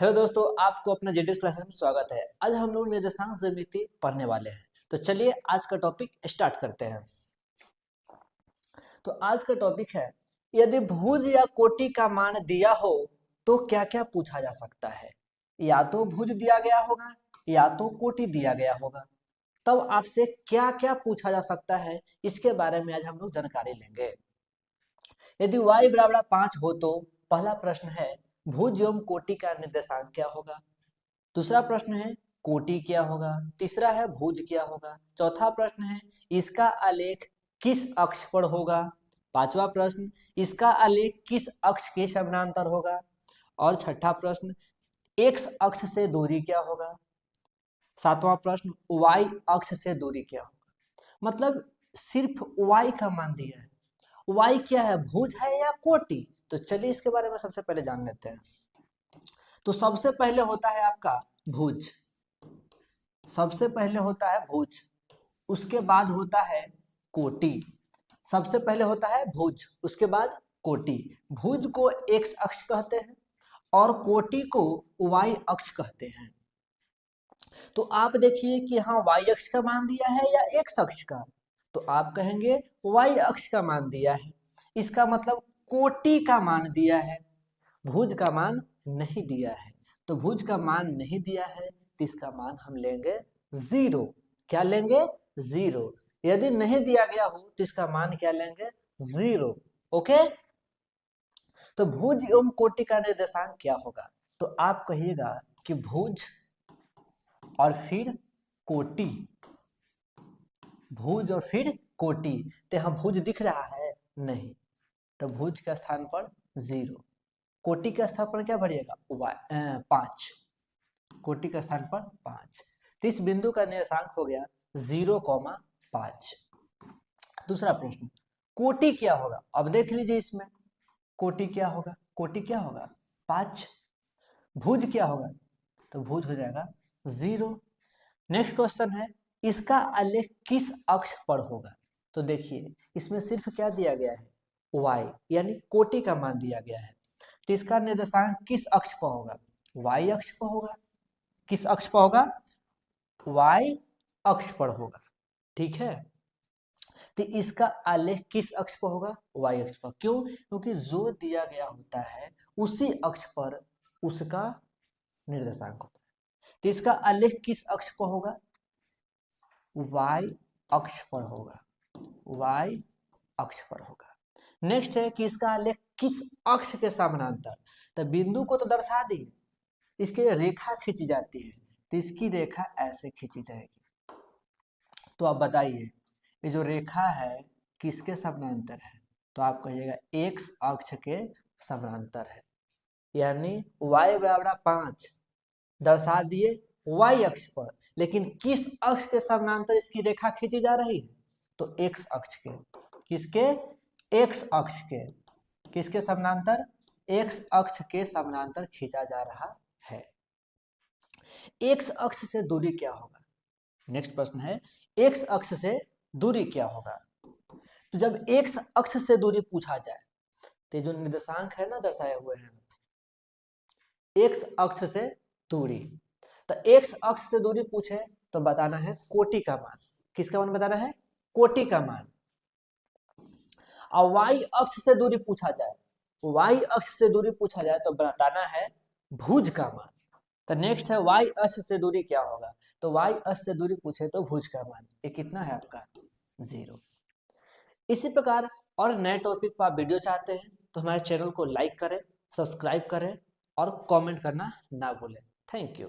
Hello दोस्तों, आपको अपना जेडीएस क्लासेस में स्वागत है। आज हम लोग निर्देशांक ज्यामिति पढ़ने वाले हैं। तो चलिए आज का टॉपिक स्टार्ट करते हैं। तो आज का टॉपिक है, यदि भुज या कोटि का मान दिया हो तो क्या क्या पूछा जा सकता है। या तो भुज दिया गया होगा या तो कोटि दिया गया होगा, तब आपसे क्या क्या पूछा जा सकता है, इसके बारे में आज हम लोग जानकारी लेंगे। यदि y बराबर 5 हो तो पहला प्रश्न है, भुज एवं कोटि का निर्देशांक क्या होगा। दूसरा प्रश्न है, कोटि क्या होगा। तीसरा है, भुज क्या होगा। चौथा प्रश्न है, इसका आलेख किस अक्ष पर होगा। पांचवा प्रश्न, इसका आलेख किस अक्ष के समानांतर होगा। और छठा प्रश्न, एक्स अक्ष से दूरी क्या होगा। सातवां प्रश्न, वाई अक्ष से दूरी क्या होगा। मतलब सिर्फ वाई का मान दिया है। वाई क्या है, भुज है या कोटि। तो चलिए इसके बारे में सबसे पहले जान लेते हैं। तो सबसे पहले होता है आपका भुज। सबसे पहले होता है भुज, उसके बाद होता है कोटि। सबसे पहले होता है भुज, उसके बाद कोटि। भुज को एक्स अक्ष कहते हैं और कोटि को वाई अक्ष कहते हैं। तो आप देखिए कि हाँ, वाई अक्ष का मान दिया है या एक्स अक्ष का। तो आप कहेंगे वाई अक्ष का मान दिया है, इसका मतलब कोटि का मान दिया है, भुज का मान नहीं दिया है। तो भुज का मान नहीं दिया है तो इसका मान हम लेंगे 0। क्या लेंगे, 0। यदि नहीं दिया गया हो तो इसका मान क्या लेंगे, 0। ओके। तो भुज एवं कोटि का निर्देशांक क्या होगा। तो आप कहिएगा कि भुज और फिर कोटि, भुज और फिर कोटि। तो यहाँ भुज दिख रहा है नहीं, तो भुज के स्थान पर 0, कोटि के स्थान पर क्या बढ़िएगा, 5। कोटि के स्थान पर 5। तो इस बिंदु का निर्देशांक हो गया 0,5। दूसरा प्रश्न, कोटि क्या होगा। अब देख लीजिए इसमें कोटि क्या होगा। कोटि क्या होगा, 5। भुज क्या होगा, तो भुज हो जाएगा 0। नेक्स्ट क्वेश्चन है, इसका आलेख किस अक्ष पर होगा। तो देखिए इसमें सिर्फ क्या दिया गया है, y, यानी कोटि का मान दिया गया है। तो इसका निर्देशांक किस अक्ष पर होगा, y अक्ष पर होगा। किस अक्ष पर होगा, y अक्ष पर होगा। ठीक है। तो इसका आलेख किस अक्ष पर होगा, y अक्ष पर। क्यों, क्योंकि जो दिया गया होता है उसी अक्ष पर उसका निर्देशांक होता है। तो इसका आलेख किस अक्ष पर होगा, y अक्ष पर होगा, y अक्ष पर होगा। नेक्स्ट है कि इसका आलेख किस अक्ष के समानांतर। तो बिंदु को तो दर्शा दी, इसके लिए रेखा खींची जाती है, तो इसकी रेखा ऐसे खींची जाएगी। तो आप बताइए ये जो रेखा है किसके समानांतर है। तो आप कहिएगा एक्स अक्ष के समानांतर है, यानी y बराबर 5 दर्शा दिए y अक्ष पर, लेकिन किस अक्ष के समानांतर इसकी रेखा खींची जा रही है, तो x अक्ष के। किसके, x अक्ष के। किसके समानांतर, x अक्ष के समानांतर खींचा जा रहा है। x अक्ष से दूरी क्या होगा। नेक्स्ट प्रश्न है, x अक्ष से दूरी क्या होगा। तो जब x अक्ष से दूरी पूछा जाए, तो जो निर्देशांक है ना दर्शाए हुए हैं, x अक्ष से दूरी। तो x अक्ष से दूरी पूछे तो बताना है कोटि का मान। किसका मान बताना है, कोटि का मान। और y अक्ष से दूरी पूछा जाए, y अक्ष से दूरी पूछा जाए तो बताना है भुज का मान। तो नेक्स्ट है y अक्ष से दूरी क्या होगा। तो y अक्ष से दूरी पूछे तो भुज का मान ये कितना है आपका, 0। इसी प्रकार और नए टॉपिक पर आप वीडियो चाहते हैं तो हमारे चैनल को लाइक करें, सब्सक्राइब करें और कमेंट करना ना भूलें। Thank you.